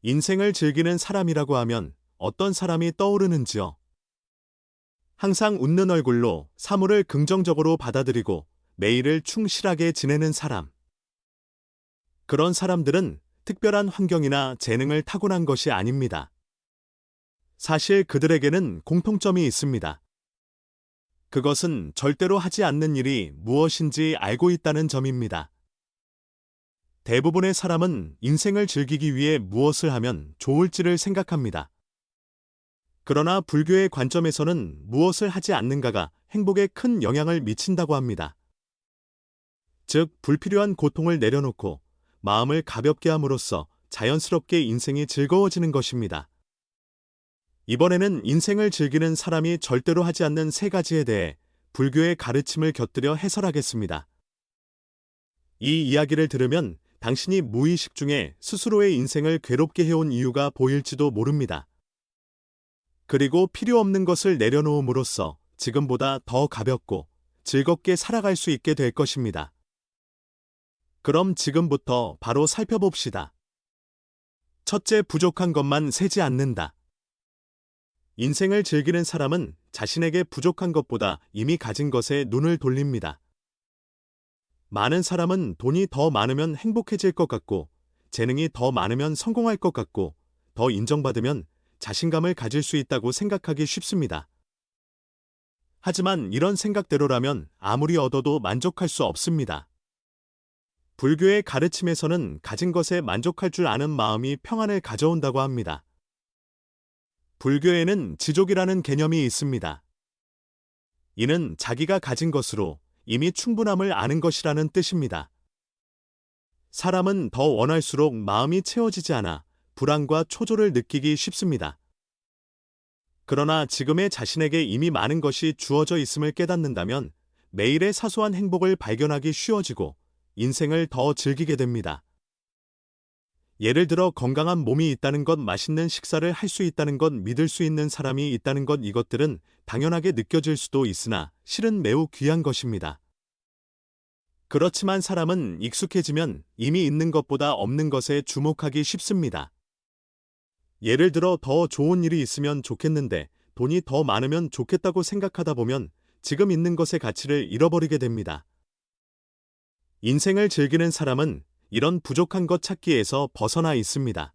인생을 즐기는 사람이라고 하면 어떤 사람이 떠오르는지요? 항상 웃는 얼굴로 사물을 긍정적으로 받아들이고 매일을 충실하게 지내는 사람. 그런 사람들은 특별한 환경이나 재능을 타고난 것이 아닙니다. 사실 그들에게는 공통점이 있습니다. 그것은 절대로 하지 않는 일이 무엇인지 알고 있다는 점입니다. 대부분의 사람은 인생을 즐기기 위해 무엇을 하면 좋을지를 생각합니다. 그러나 불교의 관점에서는 무엇을 하지 않는가가 행복에 큰 영향을 미친다고 합니다. 즉, 불필요한 고통을 내려놓고 마음을 가볍게 함으로써 자연스럽게 인생이 즐거워지는 것입니다. 이번에는 인생을 즐기는 사람이 절대로 하지 않는 세 가지에 대해 불교의 가르침을 곁들여 해설하겠습니다. 이 이야기를 들으면 당신이 무의식 중에 스스로의 인생을 괴롭게 해온 이유가 보일지도 모릅니다. 그리고 필요 없는 것을 내려놓음으로써 지금보다 더 가볍고 즐겁게 살아갈 수 있게 될 것입니다. 그럼 지금부터 바로 살펴봅시다. 첫째, 부족한 것만 세지 않는다. 인생을 즐기는 사람은 자신에게 부족한 것보다 이미 가진 것에 눈을 돌립니다. 많은 사람은 돈이 더 많으면 행복해질 것 같고, 재능이 더 많으면 성공할 것 같고, 더 인정받으면 자신감을 가질 수 있다고 생각하기 쉽습니다. 하지만 이런 생각대로라면 아무리 얻어도 만족할 수 없습니다. 불교의 가르침에서는 가진 것에 만족할 줄 아는 마음이 평안을 가져온다고 합니다. 불교에는 지족이라는 개념이 있습니다. 이는 자기가 가진 것으로 이미 충분함을 아는 것이라는 뜻입니다. 사람은 더 원할수록 마음이 채워지지 않아 불안과 초조를 느끼기 쉽습니다. 그러나 지금의 자신에게 이미 많은 것이 주어져 있음을 깨닫는다면 매일의 사소한 행복을 발견하기 쉬워지고 인생을 더 즐기게 됩니다. 예를 들어 건강한 몸이 있다는 것, 맛있는 식사를 할 수 있다는 것, 믿을 수 있는 사람이 있다는 것, 이것들은 당연하게 느껴질 수도 있으나 실은 매우 귀한 것입니다. 그렇지만 사람은 익숙해지면 이미 있는 것보다 없는 것에 주목하기 쉽습니다. 예를 들어 더 좋은 일이 있으면 좋겠는데 돈이 더 많으면 좋겠다고 생각하다 보면 지금 있는 것의 가치를 잃어버리게 됩니다. 인생을 즐기는 사람은 이런 부족한 것 찾기에서 벗어나 있습니다.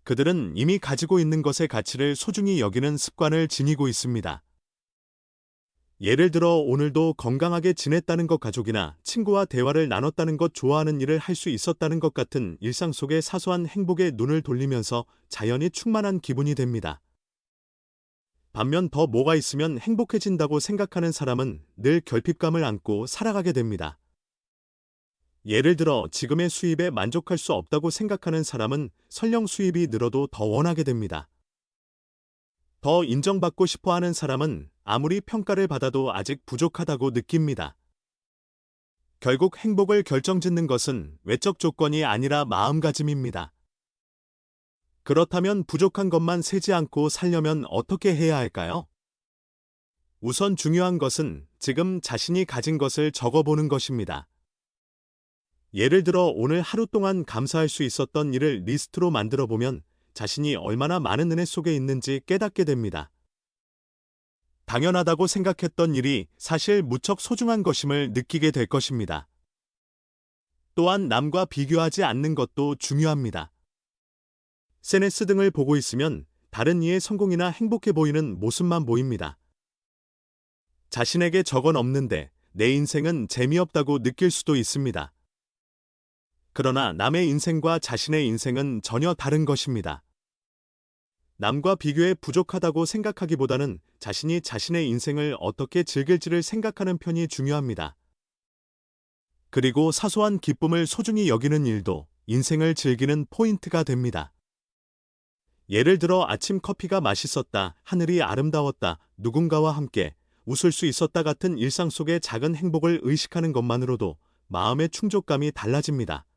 그들은 이미 가지고 있는 것의 가치를 소중히 여기는 습관을 지니고 있습니다. 예를 들어 오늘도 건강하게 지냈다는 것, 가족이나 친구와 대화를 나눴다는 것, 좋아하는 일을 할 수 있었다는 것 같은 일상 속의 사소한 행복에 눈을 돌리면서 자연히 충만한 기분이 됩니다. 반면 더 뭐가 있으면 행복해진다고 생각하는 사람은 늘 결핍감을 안고 살아가게 됩니다. 예를 들어 지금의 수입에 만족할 수 없다고 생각하는 사람은 설령 수입이 늘어도 더 원하게 됩니다. 더 인정받고 싶어 하는 사람은 아무리 평가를 받아도 아직 부족하다고 느낍니다. 결국 행복을 결정짓는 것은 외적 조건이 아니라 마음가짐입니다. 그렇다면 부족한 것만 세지 않고 살려면 어떻게 해야 할까요? 우선 중요한 것은 지금 자신이 가진 것을 적어보는 것입니다. 예를 들어 오늘 하루 동안 감사할 수 있었던 일을 리스트로 만들어 보면 자신이 얼마나 많은 은혜 속에 있는지 깨닫게 됩니다. 당연하다고 생각했던 일이 사실 무척 소중한 것임을 느끼게 될 것입니다. 또한 남과 비교하지 않는 것도 중요합니다. SNS 등을 보고 있으면 다른 이의 성공이나 행복해 보이는 모습만 보입니다. 자신에게 적은 없는데 내 인생은 재미없다고 느낄 수도 있습니다. 그러나 남의 인생과 자신의 인생은 전혀 다른 것입니다. 남과 비교해 부족하다고 생각하기보다는 자신이 자신의 인생을 어떻게 즐길지를 생각하는 편이 중요합니다. 그리고 사소한 기쁨을 소중히 여기는 일도 인생을 즐기는 포인트가 됩니다. 예를 들어 아침 커피가 맛있었다, 하늘이 아름다웠다, 누군가와 함께 웃을 수 있었다 같은 일상 속의 작은 행복을 의식하는 것만으로도 마음의 충족감이 달라집니다.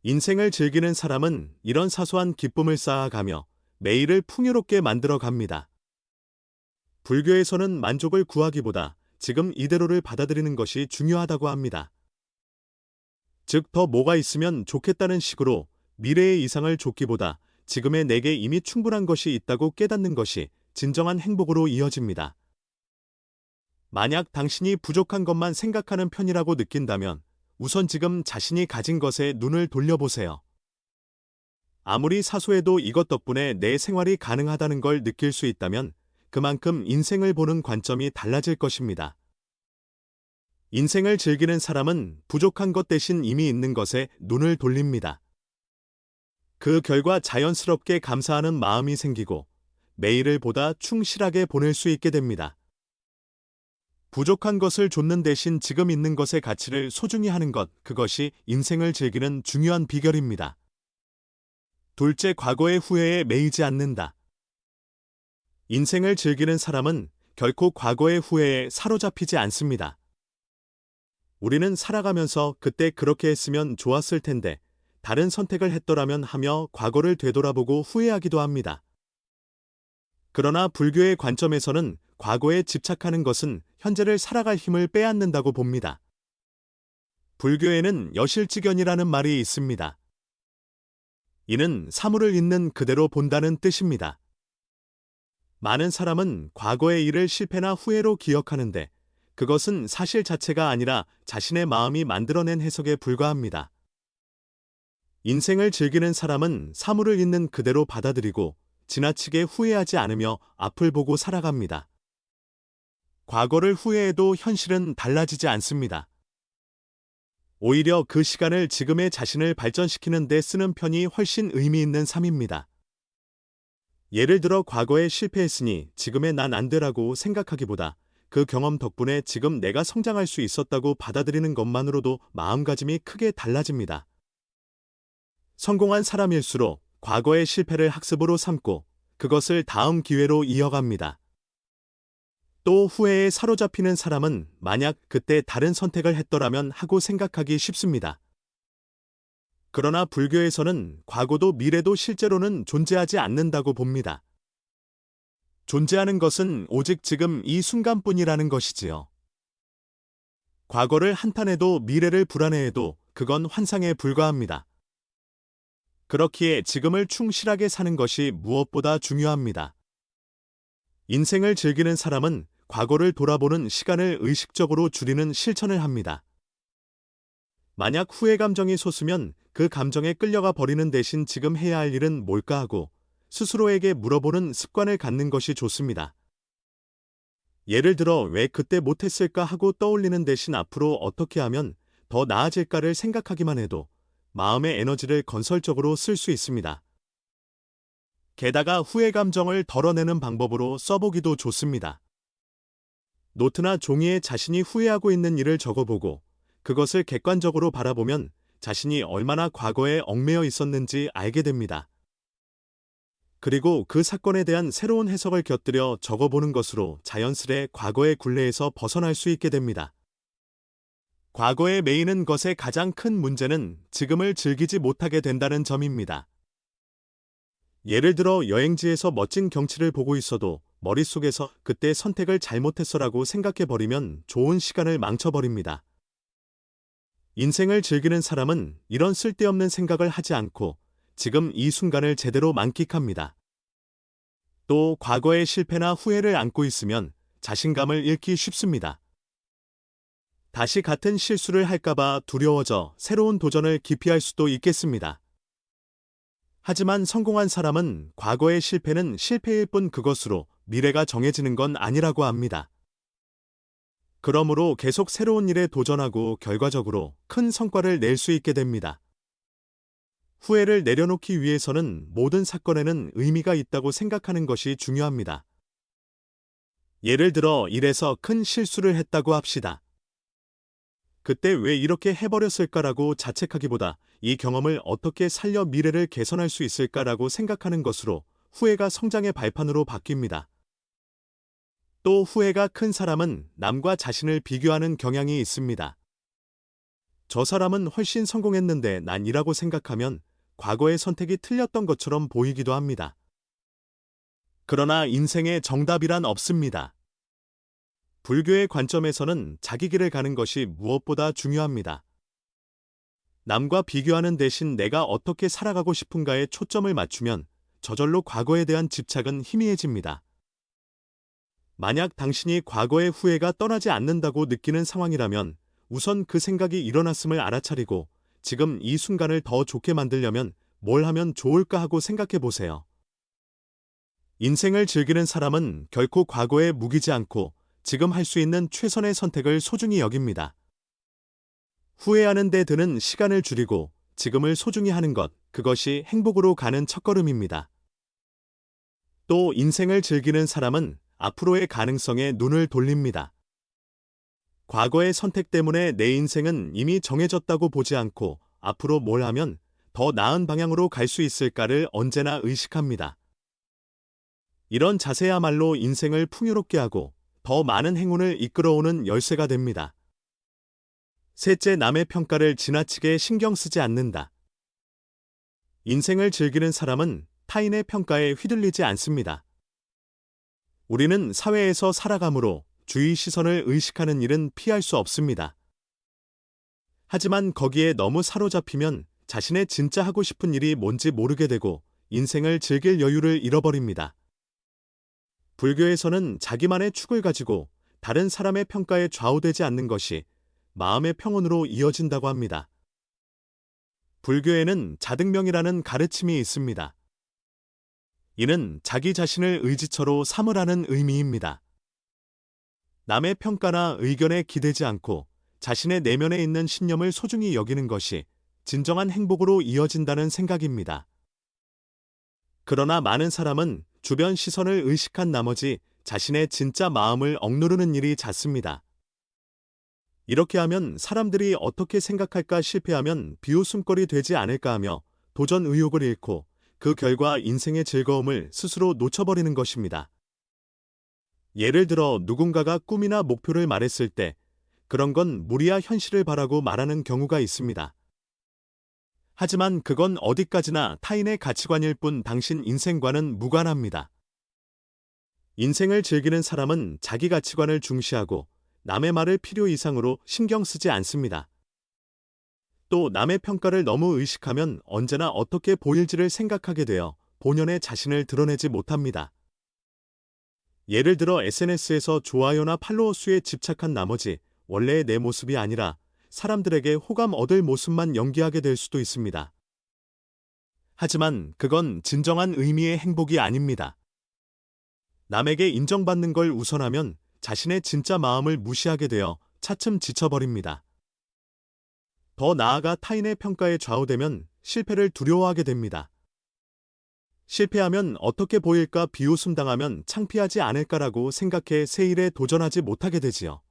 인생을 즐기는 사람은 이런 사소한 기쁨을 쌓아가며 매일을 풍요롭게 만들어 갑니다. 불교에서는 만족을 구하기보다 지금 이대로를 받아들이는 것이 중요하다고 합니다. 즉, 더 뭐가 있으면 좋겠다는 식으로 미래의 이상을 좇기보다 지금의 내게 이미 충분한 것이 있다고 깨닫는 것이 진정한 행복으로 이어집니다. 만약 당신이 부족한 것만 생각하는 편이라고 느낀다면 우선 지금 자신이 가진 것에 눈을 돌려보세요. 아무리 사소해도 이것 덕분에 내 생활이 가능하다는 걸 느낄 수 있다면 그만큼 인생을 보는 관점이 달라질 것입니다. 인생을 즐기는 사람은 부족한 것 대신 이미 있는 것에 눈을 돌립니다. 그 결과 자연스럽게 감사하는 마음이 생기고 매일을 보다 충실하게 보낼 수 있게 됩니다. 부족한 것을 좇는 대신 지금 있는 것의 가치를 소중히 하는 것, 그것이 인생을 즐기는 중요한 비결입니다. 둘째, 과거의 후회에 매이지 않는다. 인생을 즐기는 사람은 결코 과거의 후회에 사로잡히지 않습니다. 우리는 살아가면서 그때 그렇게 했으면 좋았을 텐데, 다른 선택을 했더라면 하며 과거를 되돌아보고 후회하기도 합니다. 그러나 불교의 관점에서는 과거에 집착하는 것은 현재를 살아갈 힘을 빼앗는다고 봅니다. 불교에는 여실직연이라는 말이 있습니다. 이는 사물을 있는 그대로 본다는 뜻입니다. 많은 사람은 과거의 일을 실패나 후회로 기억하는데 그것은 사실 자체가 아니라 자신의 마음이 만들어낸 해석에 불과합니다. 인생을 즐기는 사람은 사물을 있는 그대로 받아들이고 지나치게 후회하지 않으며 앞을 보고 살아갑니다. 과거를 후회해도 현실은 달라지지 않습니다. 오히려 그 시간을 지금의 자신을 발전시키는 데 쓰는 편이 훨씬 의미 있는 삶입니다. 예를 들어 과거에 실패했으니 지금의 난 안 되라고 생각하기보다 그 경험 덕분에 지금 내가 성장할 수 있었다고 받아들이는 것만으로도 마음가짐이 크게 달라집니다. 성공한 사람일수록 과거의 실패를 학습으로 삼고 그것을 다음 기회로 이어갑니다. 또 후회에 사로잡히는 사람은 만약 그때 다른 선택을 했더라면 하고 생각하기 쉽습니다. 그러나 불교에서는 과거도 미래도 실제로는 존재하지 않는다고 봅니다. 존재하는 것은 오직 지금 이 순간뿐이라는 것이지요. 과거를 한탄해도 미래를 불안해해도 그건 환상에 불과합니다. 그렇기에 지금을 충실하게 사는 것이 무엇보다 중요합니다. 인생을 즐기는 사람은 과거를 돌아보는 시간을 의식적으로 줄이는 실천을 합니다. 만약 후회 감정이 솟으면 그 감정에 끌려가 버리는 대신 지금 해야 할 일은 뭘까 하고 스스로에게 물어보는 습관을 갖는 것이 좋습니다. 예를 들어 왜 그때 못했을까 하고 떠올리는 대신 앞으로 어떻게 하면 더 나아질까를 생각하기만 해도 마음의 에너지를 건설적으로 쓸 수 있습니다. 게다가 후회 감정을 덜어내는 방법으로 써보기도 좋습니다. 노트나 종이에 자신이 후회하고 있는 일을 적어보고 그것을 객관적으로 바라보면 자신이 얼마나 과거에 얽매여 있었는지 알게 됩니다. 그리고 그 사건에 대한 새로운 해석을 곁들여 적어보는 것으로 자연스레 과거의 굴레에서 벗어날 수 있게 됩니다. 과거에 매이는 것의 가장 큰 문제는 지금을 즐기지 못하게 된다는 점입니다. 예를 들어 여행지에서 멋진 경치를 보고 있어도 머릿속에서 그때 선택을 잘못했어라고 생각해버리면 좋은 시간을 망쳐버립니다. 인생을 즐기는 사람은 이런 쓸데없는 생각을 하지 않고 지금 이 순간을 제대로 만끽합니다. 또 과거의 실패나 후회를 안고 있으면 자신감을 잃기 쉽습니다. 다시 같은 실수를 할까봐 두려워져 새로운 도전을 기피할 수도 있겠습니다. 하지만 성공한 사람은 과거의 실패는 실패일 뿐 그것으로 미래가 정해지는 건 아니라고 합니다. 그러므로 계속 새로운 일에 도전하고 결과적으로 큰 성과를 낼 수 있게 됩니다. 후회를 내려놓기 위해서는 모든 사건에는 의미가 있다고 생각하는 것이 중요합니다. 예를 들어 일에서 큰 실수를 했다고 합시다. 그때 왜 이렇게 해버렸을까라고 자책하기보다 이 경험을 어떻게 살려 미래를 개선할 수 있을까라고 생각하는 것으로 후회가 성장의 발판으로 바뀝니다. 또 후회가 큰 사람은 남과 자신을 비교하는 경향이 있습니다. 저 사람은 훨씬 성공했는데 난 이라고 생각하면 과거의 선택이 틀렸던 것처럼 보이기도 합니다. 그러나 인생에 정답이란 없습니다. 불교의 관점에서는 자기 길을 가는 것이 무엇보다 중요합니다. 남과 비교하는 대신 내가 어떻게 살아가고 싶은가에 초점을 맞추면 저절로 과거에 대한 집착은 희미해집니다. 만약 당신이 과거의 후회가 떠나지 않는다고 느끼는 상황이라면 우선 그 생각이 일어났음을 알아차리고 지금 이 순간을 더 좋게 만들려면 뭘 하면 좋을까 하고 생각해 보세요. 인생을 즐기는 사람은 결코 과거에 묵이지 않고 지금 할 수 있는 최선의 선택을 소중히 여깁니다. 후회하는 데 드는 시간을 줄이고 지금을 소중히 하는 것, 그것이 행복으로 가는 첫걸음입니다. 또 인생을 즐기는 사람은 앞으로의 가능성에 눈을 돌립니다. 과거의 선택 때문에 내 인생은 이미 정해졌다고 보지 않고 앞으로 뭘 하면 더 나은 방향으로 갈 수 있을까를 언제나 의식합니다. 이런 자세야말로 인생을 풍요롭게 하고 더 많은 행운을 이끌어오는 열쇠가 됩니다. 셋째, 남의 평가를 지나치게 신경 쓰지 않는다. 인생을 즐기는 사람은 타인의 평가에 휘둘리지 않습니다. 우리는 사회에서 살아가므로 주위 시선을 의식하는 일은 피할 수 없습니다. 하지만 거기에 너무 사로잡히면 자신의 진짜 하고 싶은 일이 뭔지 모르게 되고 인생을 즐길 여유를 잃어버립니다. 불교에서는 자기만의 축을 가지고 다른 사람의 평가에 좌우되지 않는 것이 마음의 평온으로 이어진다고 합니다. 불교에는 자등명이라는 가르침이 있습니다. 이는 자기 자신을 의지처로 삼으라는 의미입니다. 남의 평가나 의견에 기대지 않고 자신의 내면에 있는 신념을 소중히 여기는 것이 진정한 행복으로 이어진다는 생각입니다. 그러나 많은 사람은 주변 시선을 의식한 나머지 자신의 진짜 마음을 억누르는 일이 잦습니다. 이렇게 하면 사람들이 어떻게 생각할까, 실패하면 비웃음거리 되지 않을까 하며 도전 의욕을 잃고 그 결과 인생의 즐거움을 스스로 놓쳐버리는 것입니다. 예를 들어 누군가가 꿈이나 목표를 말했을 때 그런 건 무리야 현실을 바라고 말하는 경우가 있습니다. 하지만 그건 어디까지나 타인의 가치관일 뿐 당신 인생과는 무관합니다. 인생을 즐기는 사람은 자기 가치관을 중시하고 남의 말을 필요 이상으로 신경 쓰지 않습니다. 또 남의 평가를 너무 의식하면 언제나 어떻게 보일지를 생각하게 되어 본연의 자신을 드러내지 못합니다. 예를 들어 SNS에서 좋아요나 팔로워 수에 집착한 나머지 원래의 내 모습이 아니라 사람들에게 호감 얻을 모습만 연기하게 될 수도 있습니다. 하지만 그건 진정한 의미의 행복이 아닙니다. 남에게 인정받는 걸 우선하면 자신의 진짜 마음을 무시하게 되어 차츰 지쳐버립니다. 더 나아가 타인의 평가에 좌우되면 실패를 두려워하게 됩니다. 실패하면 어떻게 보일까, 비웃음 당하면 창피하지 않을까라고 생각해 새 일에 도전하지 못하게 되지요.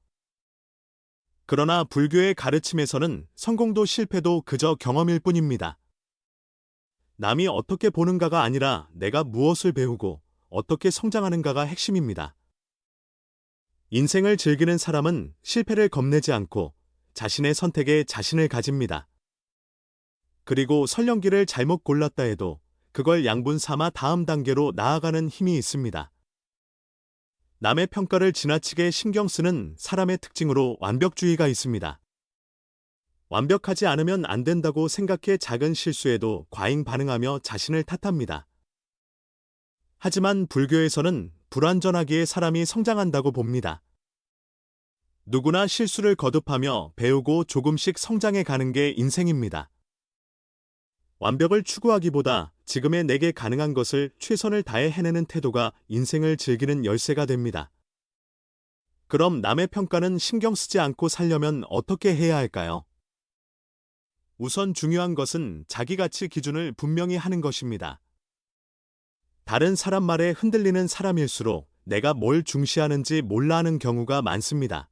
그러나 불교의 가르침에서는 성공도 실패도 그저 경험일 뿐입니다. 남이 어떻게 보는가가 아니라 내가 무엇을 배우고 어떻게 성장하는가가 핵심입니다. 인생을 즐기는 사람은 실패를 겁내지 않고 자신의 선택에 자신을 가집니다. 그리고 설령기를 잘못 골랐다 해도 그걸 양분 삼아 다음 단계로 나아가는 힘이 있습니다. 남의 평가를 지나치게 신경 쓰는 사람의 특징으로 완벽주의가 있습니다. 완벽하지 않으면 안 된다고 생각해 작은 실수에도 과잉 반응하며 자신을 탓합니다. 하지만 불교에서는 불완전하기에 사람이 성장한다고 봅니다. 누구나 실수를 거듭하며 배우고 조금씩 성장해 가는 게 인생입니다. 완벽을 추구하기보다 지금의 내게 가능한 것을 최선을 다해 해내는 태도가 인생을 즐기는 열쇠가 됩니다. 그럼 남의 평가는 신경 쓰지 않고 살려면 어떻게 해야 할까요? 우선 중요한 것은 자기 가치 기준을 분명히 하는 것입니다. 다른 사람 말에 흔들리는 사람일수록 내가 뭘 중시하는지 몰라 하는 경우가 많습니다.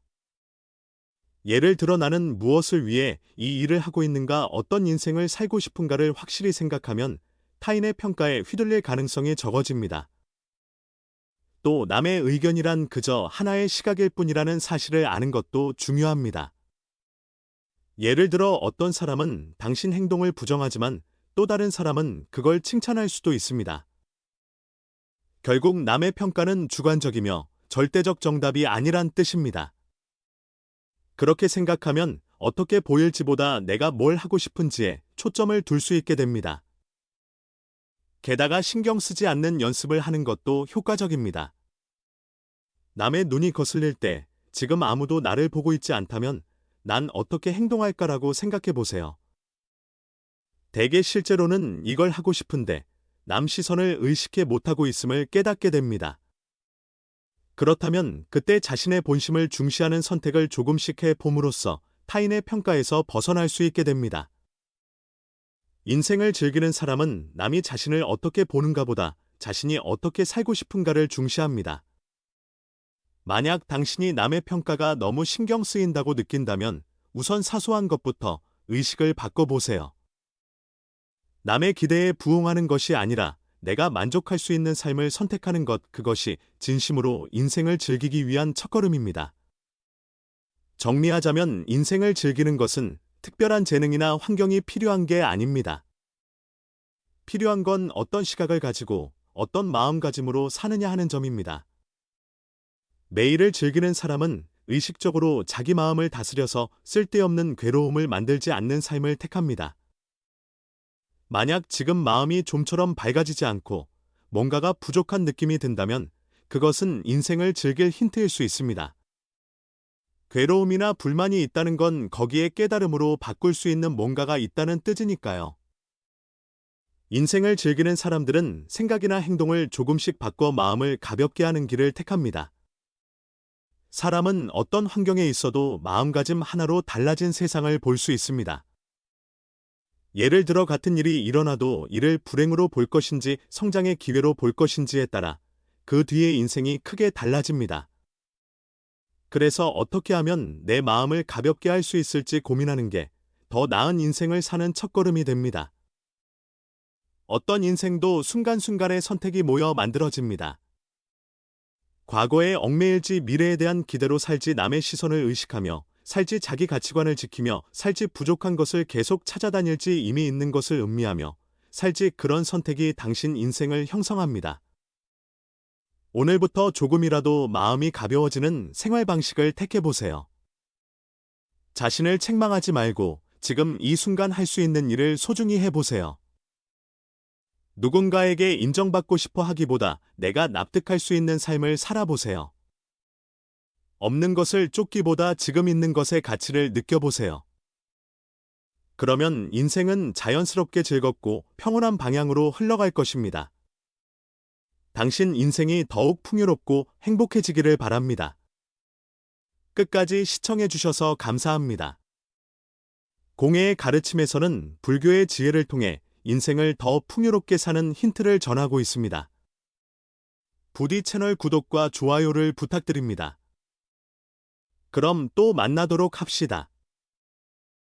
예를 들어 나는 무엇을 위해 이 일을 하고 있는가, 어떤 인생을 살고 싶은가를 확실히 생각하면 타인의 평가에 휘둘릴 가능성이 적어집니다. 또 남의 의견이란 그저 하나의 시각일 뿐이라는 사실을 아는 것도 중요합니다. 예를 들어 어떤 사람은 당신 행동을 부정하지만 또 다른 사람은 그걸 칭찬할 수도 있습니다. 결국 남의 평가는 주관적이며 절대적 정답이 아니란 뜻입니다. 그렇게 생각하면 어떻게 보일지보다 내가 뭘 하고 싶은지에 초점을 둘 수 있게 됩니다. 게다가 신경 쓰지 않는 연습을 하는 것도 효과적입니다. 남의 눈이 거슬릴 때 지금 아무도 나를 보고 있지 않다면 난 어떻게 행동할까라고 생각해 보세요. 대개 실제로는 이걸 하고 싶은데 남 시선을 의식해 못하고 있음을 깨닫게 됩니다. 그렇다면 그때 자신의 본심을 중시하는 선택을 조금씩 해 봄으로써 타인의 평가에서 벗어날 수 있게 됩니다. 인생을 즐기는 사람은 남이 자신을 어떻게 보는가보다 자신이 어떻게 살고 싶은가를 중시합니다. 만약 당신이 남의 평가가 너무 신경 쓰인다고 느낀다면 우선 사소한 것부터 의식을 바꿔보세요. 남의 기대에 부응하는 것이 아니라 내가 만족할 수 있는 삶을 선택하는 것, 그것이 진심으로 인생을 즐기기 위한 첫걸음입니다. 정리하자면 인생을 즐기는 것은 특별한 재능이나 환경이 필요한 게 아닙니다. 필요한 건 어떤 시각을 가지고 어떤 마음가짐으로 사느냐 하는 점입니다. 매일을 즐기는 사람은 의식적으로 자기 마음을 다스려서 쓸데없는 괴로움을 만들지 않는 삶을 택합니다. 만약 지금 마음이 좀처럼 밝아지지 않고 뭔가가 부족한 느낌이 든다면 그것은 인생을 즐길 힌트일 수 있습니다. 괴로움이나 불만이 있다는 건 거기에 깨달음으로 바꿀 수 있는 뭔가가 있다는 뜻이니까요. 인생을 즐기는 사람들은 생각이나 행동을 조금씩 바꿔 마음을 가볍게 하는 길을 택합니다. 사람은 어떤 환경에 있어도 마음가짐 하나로 달라진 세상을 볼 수 있습니다. 예를 들어 같은 일이 일어나도 이를 불행으로 볼 것인지 성장의 기회로 볼 것인지에 따라 그 뒤의 인생이 크게 달라집니다. 그래서 어떻게 하면 내 마음을 가볍게 할 수 있을지 고민하는 게 더 나은 인생을 사는 첫걸음이 됩니다. 어떤 인생도 순간순간의 선택이 모여 만들어집니다. 과거에 얽매일지 미래에 대한 기대로 살지 남의 시선을 의식하며 살지 자기 가치관을 지키며 살지 부족한 것을 계속 찾아다닐지 이미 있는 것을 음미하며 살지 그런 선택이 당신 인생을 형성합니다. 오늘부터 조금이라도 마음이 가벼워지는 생활 방식을 택해보세요. 자신을 책망하지 말고 지금 이 순간 할 수 있는 일을 소중히 해보세요. 누군가에게 인정받고 싶어 하기보다 내가 납득할 수 있는 삶을 살아보세요. 없는 것을 쫓기보다 지금 있는 것의 가치를 느껴보세요. 그러면 인생은 자연스럽게 즐겁고 평온한 방향으로 흘러갈 것입니다. 당신 인생이 더욱 풍요롭고 행복해지기를 바랍니다. 끝까지 시청해주셔서 감사합니다. 공예의 가르침에서는 불교의 지혜를 통해 인생을 더 풍요롭게 사는 힌트를 전하고 있습니다. 부디 채널 구독과 좋아요를 부탁드립니다. 그럼 또 만나도록 합시다.